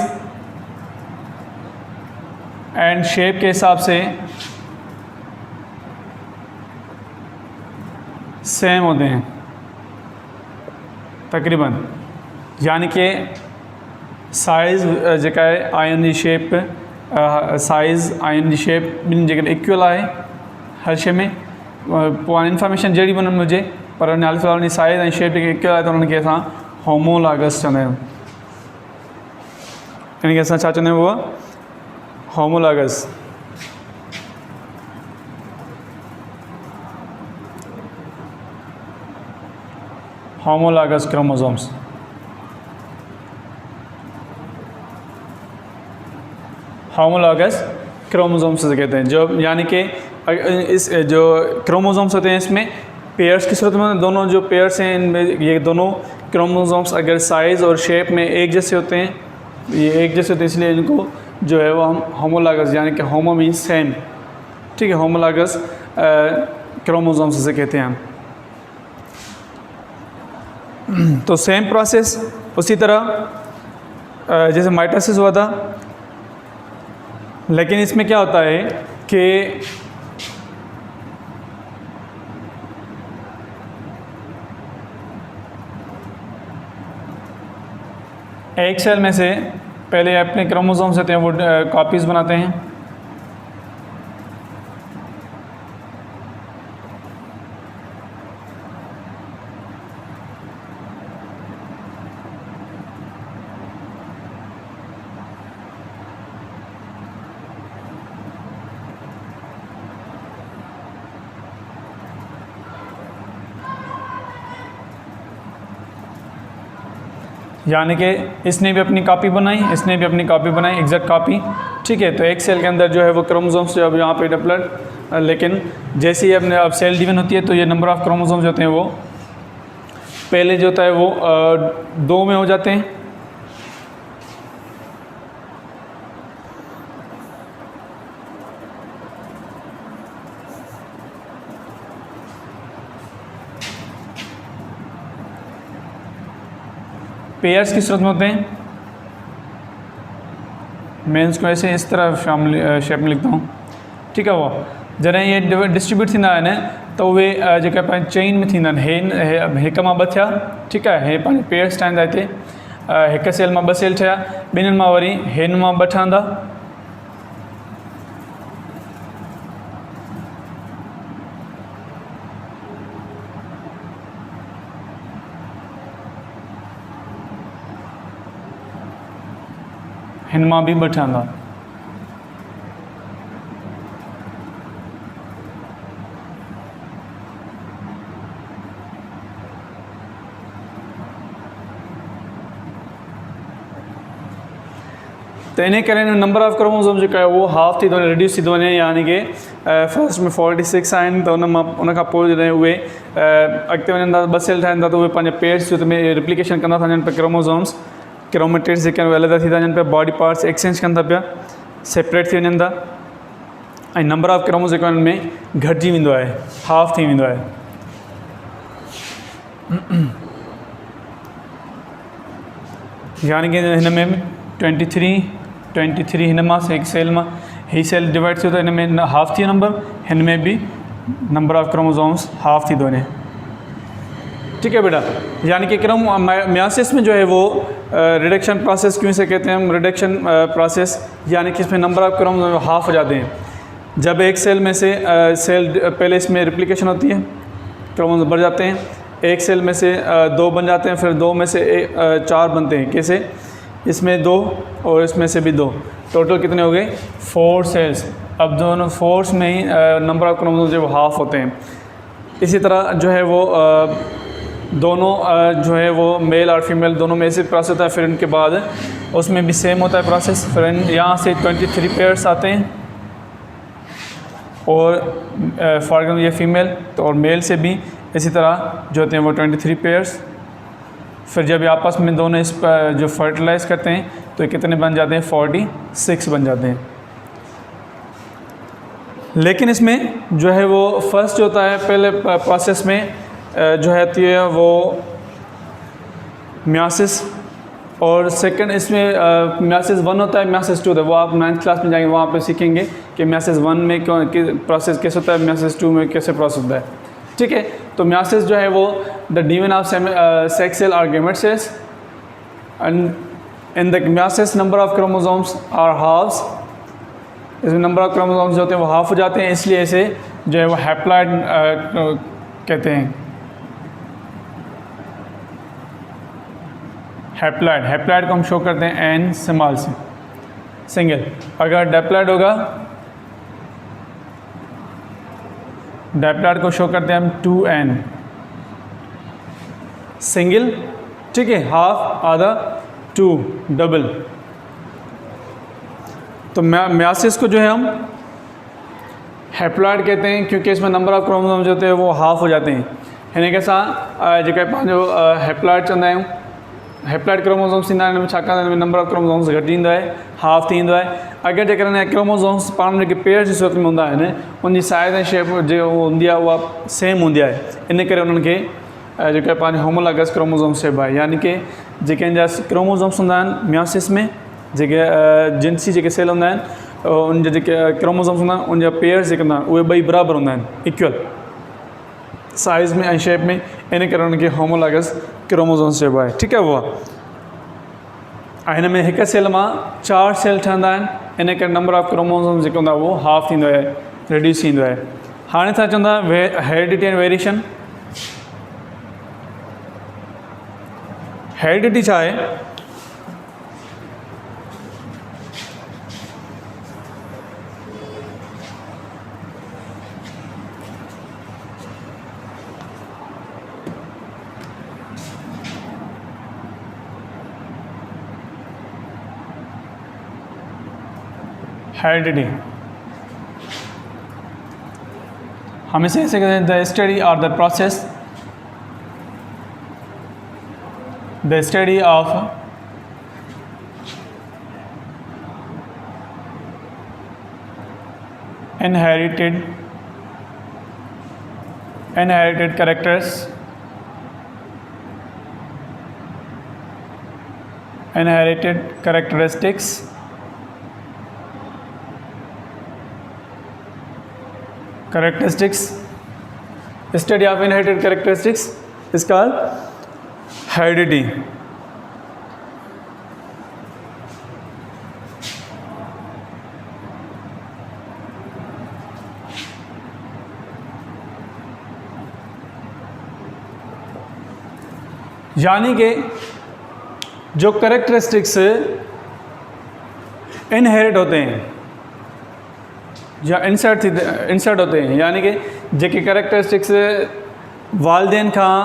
एंड शेप के हिसाब से सेम होते हैं तकरीबन, यानी कि साइज़ जेका है ion shape size ion shape ॿिनि जगह इक्वल आहे हर शइ में, पोइ इंफॉर्मेशन जहिड़ी बि उन्हनि हुजे पर हाल फ़िलहाल साइज़ ऐं शेप जेके इक्वल आहे त उन्हनि खे असां होमोलॉगस चवंदा आहियूं। इन खे असां छा चवंदा आहियूं? उहा homologous. Homologous chromosomes. Homologous chromosomes से कहते हैं, जो यानी कि इस जो क्रोमोसोम्स होते हैं इसमें पेयर्स की सूरत में दोनों जो पेयर्स हैं इनमें ये दोनों क्रोमोसोम्स अगर साइज़ और शेप में एक जैसे होते हैं, ये एक जैसे होते हैं, इसलिए इनको जो है वो हम होमोलॉगस यानी कि होमो मीन्स सेम। ठीक है, होमोलॉगस क्रोमोसोम्स से कहते हैं हम। तो सेम प्रोसेस उसी तरह जैसे माइटोसिस हुआ था, लेकिन इसमें क्या होता है कि एक सेल में से पहले अपने क्रोमोसोम्स होते हैं वो कॉपीज़ बनाते हैं, यानी कि इसने भी अपनी कॉपी बनाई, इसने भी अपनी कॉपी बनाई, एग्जैक्ट कॉपी। ठीक है, तो एक सेल के अंदर जो है वो क्रोमोसोम्स जो अब यहाँ पे डेवलप, लेकिन जैसे ही अपने अब सेल डिवीजन होती है तो ये नंबर ऑफ़ क्रोमोसोम्स होते हैं वो पहले जो होता है वो 2 में हो जाते हैं, पेयर्स की सूरत में होते हैं। मैं इसको ऐसे इस तरह शेप में लिखता हूँ। ठीक है, वो जॾहिं ये डिस्ट्रीब्यूट थींदा आहिनि त उहे जेका पंहिंजे चेन में थींदा आहिनि, हिक मां 2 थिया। ठीकु आहे, हे पंहिंजे पेयर्स ठाहींदा हिते, हिक सेल मां 2 सेल ठहिया, ॿिन्हिनि मां वरी हिन मां 2 ठहंदा, हिन मां बि 2 ठहंदा। तो इन करे नंबर ऑफ क्रोमोसोम जेका आहे उहो हाफ थी थो वञे, रिड्यूस थी थो वञे, यानी कि फर्स्ट में 46 आहिनि त उन खां पोइ जॾहिं उहे अॻिते वञनि था 2 सेल ठाहिनि था त उहे पंहिंजे पेयर्स में रिप्लिकेशन कंदा था वञनि पिया। क्रोमोसोम्स क्रोमेटिड्स जेके आहिनि उहे अलॻि थी था वञनि पिया, बॉडी पार्ट्स एक्सचेंज कनि था पिया, सेपरेट थी वञनि था, ऐं नंबर ऑफ क्रोमोसोम जेको हिन में घटिजी वेंदो आहे, हाफ थी वेंदो आहे। यानी कि हिन में 23 हिन मां हिकु सेल मां ही सेल डिवाइड थियो त हिन में हाफ थी वियो नंबर, हिन में भी नंबर ऑफ क्रोमोसोम्स हाफ थी थो वञे। ठीक है बेटा, यानी कि मियासिस में जो है वो रिडक्शन प्रोसेस क्यों से कहते हैं हम, रिडक्शन प्रोसेस, यानी कि इसमें नंबर ऑफ क्रोमोसोम हाफ हो जाते हैं। जब एक सेल में से सेल पहले इसमें रिप्लिकेशन होती है, क्रोमोसोम बढ़ जाते हैं, एक सेल में से 2 बन जाते हैं, फिर 2 में से 4 बनते हैं। कैसे? इसमें 2 और इसमें से भी 2, टोटल कितने हो गए? 4 सेल्स। अब दोनों 4 में ही नंबर ऑफ क्रोमोसोम जो हाफ होते हैं। इसी तरह जो है वो दोनों जो है वो मेल और फीमेल दोनों में ऐसे प्रोसेस होता है, फिर इनके बाद उसमें भी सेम होता है प्रोसेस। फिर यहाँ से 23 पेयर्स आते हैं, और फॉर एग्जाम्पल ये फीमेल तो और मेल से भी इसी तरह जो होते हैं वो 23 पेयर्स। फिर जब ये आपस में दोनों इस पर जो फर्टिलाइज़ करते हैं तो ये कितने बन जाते हैं? 46 बन जाते हैं। लेकिन इसमें जो है वो फर्स्ट जो होता है पहले प्रोसेस में जो है वो मियासिस, और सेकंड इसमें मियासिस 1 होता है, मियासिस 2 होता है। वो आप 9th क्लास में जाएंगे, वहाँ पे सीखेंगे कि मियासिस 1 में प्रोसेस कैसे होता है, मियासिस 2 में कैसे प्रोसेस होता है। ठीक है, तो मियासिस जो है वो the division of sex cell or gamete cells, and in the meiosis number of chromosomes are halves. इसमें नंबर ऑफ क्रोमोसोम्स जो होते हैं वो हाफ हो जाते हैं, इसलिए इसे जो है वो हैप्लॉइड कहते हैं। हैप्लॉइड को हम शो करते हैं एन स्मॉल से, सिंगल। अगर डिप्लॉइड होगा, डिप्लॉइड को शो करते हैं हम 2n, सिंगल। ठीक है, हाफ, आधा, 2, डबल। तो मियासिस को जो है हम हैप्लॉइड कहते हैं, क्योंकि इसमें नंबर ऑफ क्रोमोसोम जो होते हैं वो हाफ हो जाते हैं। हिन के साथ जेके पंहिंजो हैप्लॉइड चवंदा आहियूं, हैप्लॉइड क्रोमोसोम्स थींदा आहिनि। हिन में छाकाणि हिन में नंबर ऑफ क्रोमोसोम्स घटि ईंदो आहे, हाफ थी ईंदो आहे। अगरि जेकॾहिं क्रोमोसोम्स पाण में जेके पेयर्स जी सूरत में हूंदा आहिनि, उनजी साइज़ ऐं शेप जो हूंदी आहे उहा सेम हूंदी आहे। इन करे उन्हनि खे जेके पंहिंजो होमोलॉगस क्रोमोसोम्स चइबो आहे। यानी कि जेके जा क्रोमोसोम्स हूंदा आहिनि मियासिस में, जेके जिनसी जेके सेल हूंदा आहिनि, उन जा जेके क्रोमोसोम्स हूंदा आहिनि, उन जा पेयर्स जेके हूंदा आहिनि उहे ॿई बराबरि हूंदा आहिनि, इक्वल साइज़ में ऐं शेप में। इन करे उनखे होमोलॉगस क्रोमोसोम्स चइबो आहे। ठीकु आहे उहा। हिन में हिकु सेल मां 4 सेल ठहंदा आहिनि, इन करे नंबर ऑफ क्रोमोसोम्स जेको हूंदो आहे उहो हाफ थींदो आहे, रिड्यूस थींदो आहे। हाणे छा चवंदा हेरिडिटी एंड वेरिएशन। हेरिडिटी छा आहे? हेरिडिटी हम इसे ऐसे कहते हैं, द स्टडी और the process, the study of inherited characters, inherited characteristics, study of inherited characteristics is called heredity. यानी कि जो करेक्टरिस्टिक्स इनहेरिट होते हैं या इंसर्ट होते हैं, यानी कि जेके कैरेक्टरिस्टिक्स वालदेन खां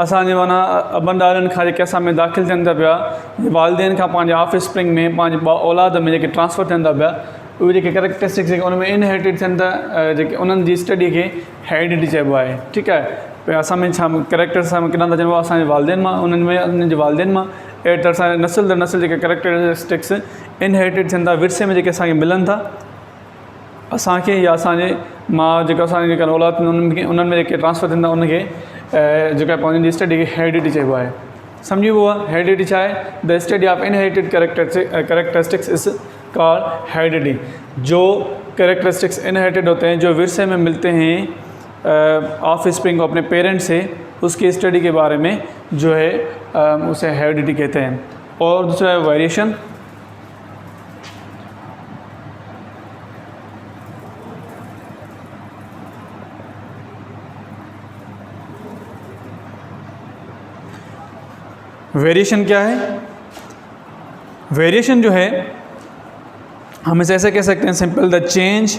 असांजे माना अबन ॾाॾनि खां जेके असां में दाख़िल थियनि था पिया, वालदेन खां पंहिंजे ऑफिस स्प्रिंग में पंहिंजे औलाद में जेके ट्रांसफ़र थियनि था पिया, उहे जेके कैरेक्टरिस्टिक्स जेके उन में इनहेरिटेड थियनि था, जेके उन्हनि जी स्टडी खे हेरिडिटी चइबो आहे। ठीकु आहे, भई असां में छा कैरेक्टर सां किथां था चइबो आहे, असांजे वालदेन मां, उन्हनि जे वालदेन मां, अहिड़ी तरह सां नस्ल दर नस्ल जेके कैरेक्टरिस्टिक्स इनहेरिटेड थियनि था, विरसे में जेके असांखे मिलनि था असांखे, या असांजे मां जेका असांजे जेका औलाद उन्हनि में जेके ट्रांसफ़र थींदा उनखे जेका पंहिंजी स्टडी खे हेरिडिटी चइबो आहे। सम्झी वियो आहे हेरिडिटी छा आहे? The study of inherited characteristics is called heredity. जो कैरेक्टरिस्टिक्स इनहेरिटेड होते हैं, जो विरसे में मिलते हैं ऑफ स्प्रिंग को अपने पेरेंट्स से, उसकी स्टडी के बारे में जो है उसे हेरिडिटी कहते हैं। और दूसरा है वेरिएशन। वेरिएशन क्या है? वेरिएशन जो है हम इसे ऐसे कह सकते हैं simple, the change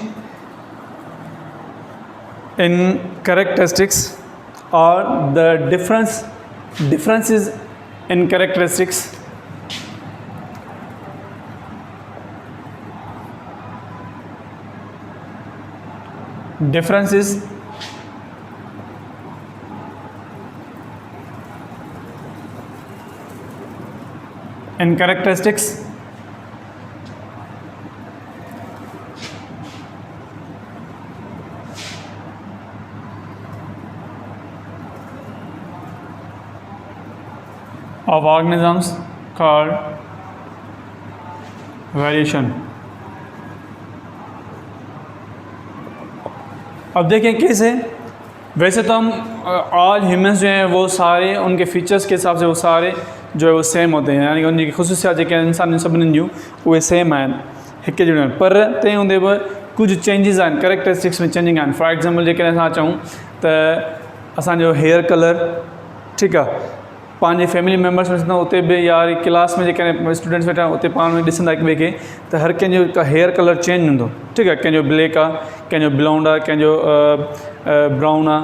in characteristics और the differences in characteristics in characteristics of organisms called variation। अब देखें कैसे, वैसे तो हम ऑल ह्यूमंस जो हैं वो सारे उनके फीचर्स के हिसाब से वो सारे जो है वो सेम होते हैं, यानी कि उनकी ख़ुसूसियात जेके इंसान सभिनी जूं उहे सेम आहिनि, हिकु जहिड़ियूं आहिनि, पर तंहिं हूंदे बि कुझु चेंजिस आहिनि, कैरेक्टरिस्टिक्स में चेंजिंग आहिनि। फॉर एग्ज़ाम्पल जेकॾहिं असां चऊं त असांजो हेयर कलर, ठीकु आहे, पंहिंजे फैमिली मेम्बर्स में ॾिसंदा उते बि, या क्लास में जेके स्टूडेंट्स वेठा उते पाण में ॾिसंदा हिक ॿिए खे, त हर कंहिंजो हेयर कलर चेंज हूंदो। ठीकु आहे, कंहिंजो ब्लैक आहे, कंहिंजो ब्लाउंड आहे, कंहिंजो ब्राउन आहे।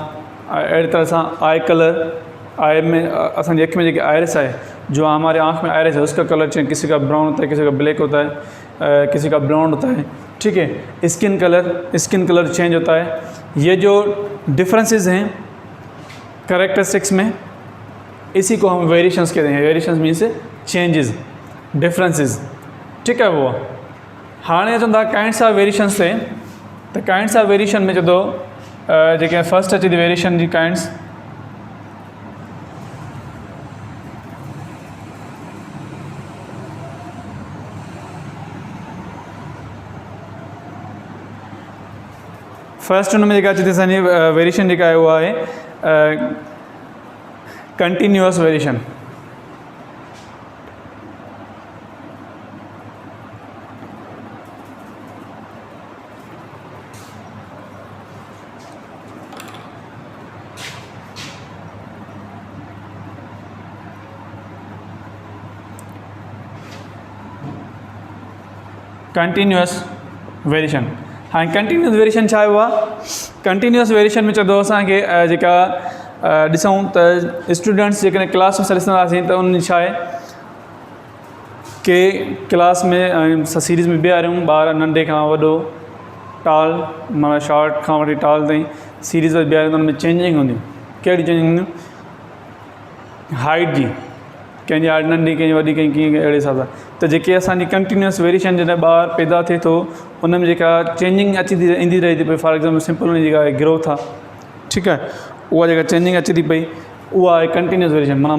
अहिड़ी तरह सां आई कलर, आई में असांजी अखि में जेकी आयरिस है, जो हमारे आँख में आयरिस है, उसका कलर चेंज, किसी का ब्राउन होता है, किसी का ब्लैक होता है, किसी का ब्राउन होता है। ठीक है, स्किन कलर चेंज होता है। ये जो डिफरेंसेस हैं कैरेक्टरिस्टिक्स में, इसी को हम वेरिएशंस कहते हैं। Variations means changes, differences. ठीक है, वो हाँ चवंदा काइंड्स ऑफ वेरिएशंस थे, तो काइंड्स ऑफ वेरिएशन में चवंदो जेके फर्स्ट अचे थी वेरिएशन जी काइंड्स, फर्स्ट उनमें जेका अचे थी असांजी वेरिएशन जेका आहे उहा आहे कंटिन्यूअस वेरिएशन। Continuous variation. हाँ, कंटिन्यूअस वेरिएशन छा हुआ? कंटिन्यूअस वेरिएशन में चवंदो असांखे जेका ॾिसूं त स्टूडेंट्स जेकॾहिं क्लास में असां ॾिसंदासीं त उन छा आहे कि क्लास में सीरीज़ में बीहारियूं ॿार नंढे खां वॾो, टाल माना शॉर्ट खां वठी टाल ताईं सीरीज़ में बीहारियूं, त उन में चेंजिंग हूंदियूं। कहिड़ी चेंजिंग हूंदियूं? हाइट जी, कंहिंजी हाइट नंढी, कंहिंजी वॾी, कंहिं कीअं, अहिड़े हिसाब सां। त जेके असांजी कंटिन्यूअस वेरिएशन जॾहिं ॿार पैदा थिए थो, उन में जेका चेंजिंग अची थी ईंदी रहे थी पई। फॉर एग्ज़ाम्पल सिंपल उन जेका ग्रोथ आहे, ठीकु आहे, उहा जेका चेंजिंग अचे थी पई उहा आहे कंटिन्यूअस वेरिएशन। माना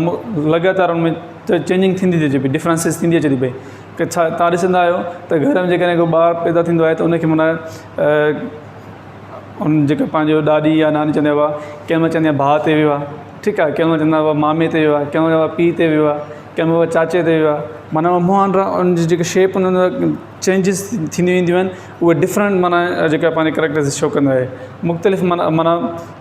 लगातार उन में चेंजिंग थींदी थी अचे पई, डिफरेंसिस थींदी अचे थी पई। कि छा तव्हां ॾिसंदा आहियो त घर में जेकॾहिं को ॿारु पैदा थींदो आहे त उनखे माना उन जेका पंहिंजो ॾाॾी या नानी चवंदा हुआ, कंहिं महिल चवंदी आहे भाउ ते वियो आहे, ठीकु आहे, कंहिं महिल चवंदा हुआ मामे ते वियो आहे, कंहिं महिल चवंदा हुआ पीउ ते वियो आहे, कंहिं महिल चाचे ते वियो आहे, माना मुंहं उनजी जेके शेप उन चेंजिस थींदियूं वेंदियूं आहिनि, उहे डिफरेंट माना जेका पंहिंजे करेक्टर शो कंदो आहे, मुख़्तलिफ़ माना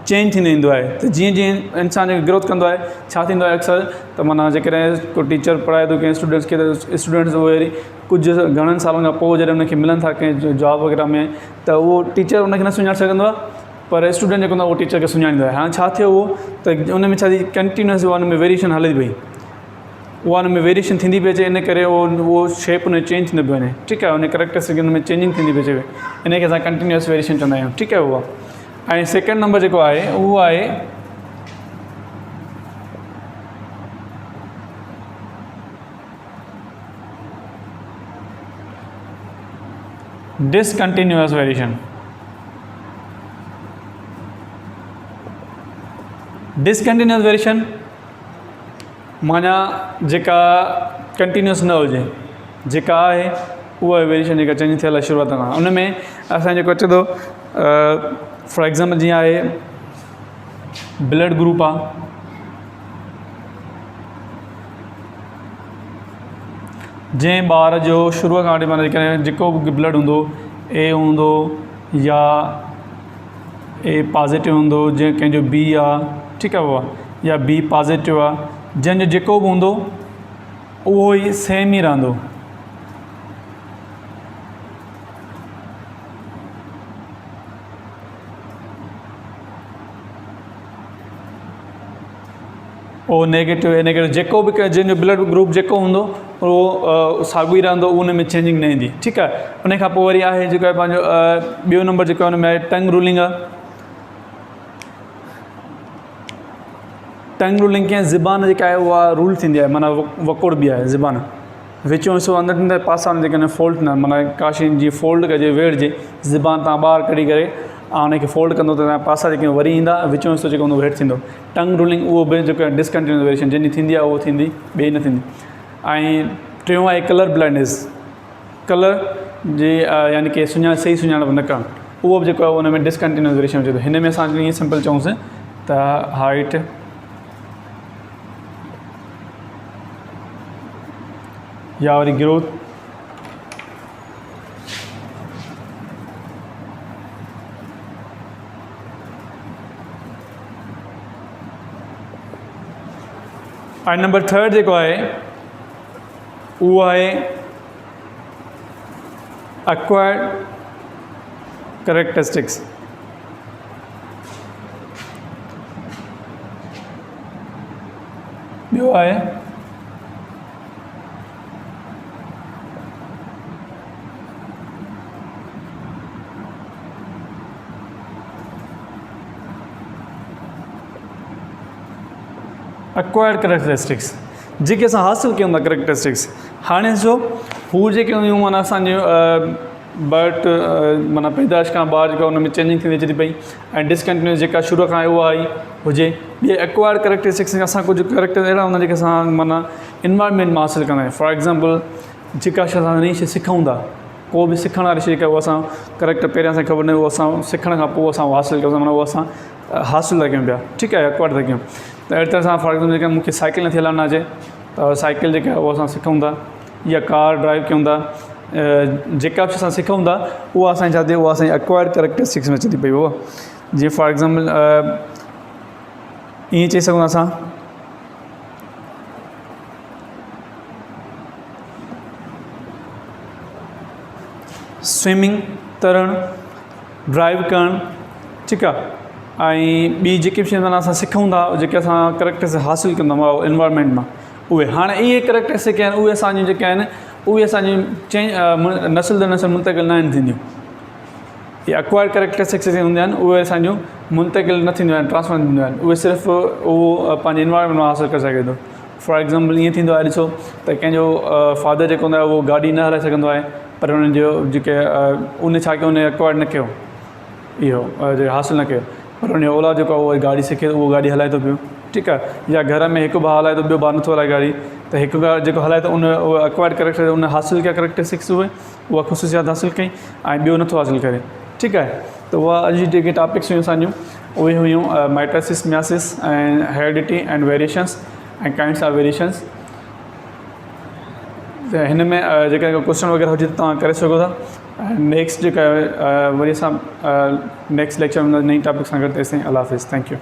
चेंज थींदो ईंदो आहे। त जीअं जीअं इंसान जेको ग्रोथ कंदो आहे, छा थींदो आहे अक्सर त माना जेकॾहिं को टीचर पढ़ाए थो कंहिं स्टूडेंट्स खे, त स्टूडेंट्स उहे कुझु घणनि सालनि खां पोइ जॾहिं उनखे मिलनि था कंहिं जॉब वग़ैरह में, त उहो टीचर उनखे न सुञाणे सघंदो आहे, पर स्टूडेंट जेको हूंदो आहे उहो टीचर खे सुञाणींदो आहे। हाणे छा थियो उहो त उन में छा थी कंटिन्यूअस उन में वेरिएशन हले थी पई, उहा उन में वेरिएशन थींदी पई अचे, इन करे उहो शेप उन शेप थींदो पियो वञे, ठीकु आहे, उन करेक्टरिस्टिक उन में चेंजिंग थींदी पई अचे, इन खे असां कंटिन्यूअस वेरिएशन चवंदा आहियूं, ठीकु आहे उहा। ऐं सेकेंड नंबर जेको आहे उहो आहे डिसकंटिन्यूअस वेरिएशन। डिसकंटिन्यूअस वेरिएशन माना जेका कंटिन्यूअस न हुजे, जेका आहे उहा वेरिएशन जेका चेंज थियल आहे शुरूआत खां, उन में असां जेको अचे थो फॉर एग्ज़ाम्पल जीअं आहे ब्लड ग्रुप आहे, जंहिं ॿार जो शुरूअ खां वठी माना जेको बि ब्लड हूंदो, ए हूंदो या ए पॉज़िटिव हूंदो, जंहिं कंहिंजो बी आहे, ठीकु आहे उहा, या बी पॉज़िटिव आहे, जंहिंजो जेको बि हूंदो उहो ई सेम ई रहंदो। उहो नेगेटिव जेको बि जंहिंजो ब्लड ग्रुप जेको हूंदो उहो साॻियो ई रहंदो, उन में चेंजिंग न ईंदी, ठीकु आहे। उन खां पोइ वरी आहे जेको आहे पंहिंजो ॿियो नंबर जेको आहे उन में आहे टंग रूलिंग आहे। टंग रूलिंग कीअं, ज़बान जेका आहे उहा रूल थींदी आहे, माना वकोड़ बि आहे ज़बान, विचों हिसो अंदरि अंदरि पासा जेके न फोल्ड न, माना काशी जीअं फोल्ड कजे वेड़िजे, ज़बान तव्हां ॿाहिरि कढी करे ऐं उनखे फोल्ड कंदो त तव्हां पासा जेके वरी ईंदा, विचों हिसो जेको हूंदो हेठि थींदो। टंग रूलिंग उहो बि जेको आहे डिसकंटिन्यूअस वेरिएशन जंहिंजी थींदी आहे उहो थींदी, ॿिए न थींदी। ऐं टियों आहे कलर ब्लाइंडनेस, कलर जी यानी कि सही सुञाणप न करणु, उहो बि जेको आहे उन में डिसकंटिन्यूअस वेरिएशन अचे थो। हिन में असां ईअं सिंपल चऊंसि त हाइट या वरी ग्रोथ ऐं नंबर थर्ड जेको आहे उहो आहे एक्वायर्ड करेक्टरिस्टिक्स। ॿियो आहे एक्वायर्ड करेक्टरिस्टिक्स, जेके असां हासिलु कयूं था करेक्टरिस्टिक्स। हाणे ॾिसो हू जेके हुयूं माना असांजो बर्थ माना पैदाइश खां ॿार जेका हुन में चेंजिंग थींदी अचे थी पई, ऐं डिसकंटिन्यूअस जेका शुरू खां उहा आई हुजे। ॿिए एक्वायर्ड करेक्टरिस्टिक्स असां कुझु करेक्टर अहिड़ा हूंदा जेके असां माना इन्वायरमेंट मां हासिलु कंदा आहियूं। फॉर एग्ज़ाम्पल जेका शइ असां नई शइ सिखूं था, को बि सिखण वारी शइ जेका उहा असां करेक्टर पहिरियां असांखे ख़बर न उहो असां सिखण खां पोइ असां हासिलु कयूं, माना उहो असां हासिलु था कयूं पिया, ठीकु आहे, एक्वायर्ड था कयूं। त अहिड़ी तरह सां फॉर एग्ज़ाम्पल जेका मूंखे साइकिल नथी हलाइणु अचे, त साइकिल जेका आहे उहा असां सिखूं था, या कार ड्राइव कयूं था, जेका बि असां सिखूं था उहा असांजी छा थिए, उहा असांजी एक्वायर्ड करेक्टरिस्टिक्स में अचे थी पई। उहा जीअं फॉर एग्ज़ाम्पल ईअं चई सघूं था असां स्विमिंग, तरणु, ड्राइव करणु, ठीकु आहे। ऐं ॿी जेके बि शयूं माना असां सिखूं था, जेके असां करेक्टर्स हासिलु कंदा आहियूं इन्वायरमेंट मां, उहे हाणे इहे करेक्टरिस्टिक आहिनि, उहे असांजी जेके आहिनि उहे असांजी नस्ल दर नस्ल मुंतक़िल न आहिनि थींदियूं। इहे एक्वायर्ड करेक्टरिस्टिक्स जेके हूंदियूं आहिनि उहे असांजूं मुंतक़िल न थींदियूं आहिनि, ट्रांसफर न थींदियूं आहिनि, उहे सिर्फ़ु उहो पंहिंजे इन्वायरमेंट मां हासिलु करे सघे थो। फॉर एग्ज़ाम्पल ईअं थींदो आहे, ॾिसो त कंहिंजो फादर जेको हूंदो आहे उहो गाॾी न हलाए सघंदो आहे, पर हुनजो जेके उन छा कयो, उन एक्वायर्ड न कयो, इहो जेको हासिलु न कयो, पर उन औलाद जेको आहे उहो गाॾी सिखे, उहो गाॾी हलाए थो पियो, ठीकु आहे। या घर में हिकु भाउ हलाए थो, ॿियो भाउ नथो हलाए गाॾी, त हिकु भाउ जेको हलाए थो उन उहो एक्वायर्ड करेक्टर उन हासिलु कया करेक्टरिस्टिक्स, उहा ख़ुशूसियात हासिलु कई, ऐं ॿियो नथो हासिलु करे, ठीकु आहे। त उहा अॼु जी जेके टॉपिक्स हुयूं असांजूं उहे हुयूं माइटोसिस, मियोसिस, ऐं heredity and variations and kinds of variations. त हिन में जेका क्वेश्चन वग़ैरह हुजे त तव्हां करे सघो था। नेक्स्ट जेका वरी असां नेक्स्ट लेक्चर में नई टॉपिक सां गॾु तेसिताईं अल्लाह हाफ़िज़, थैंक यू।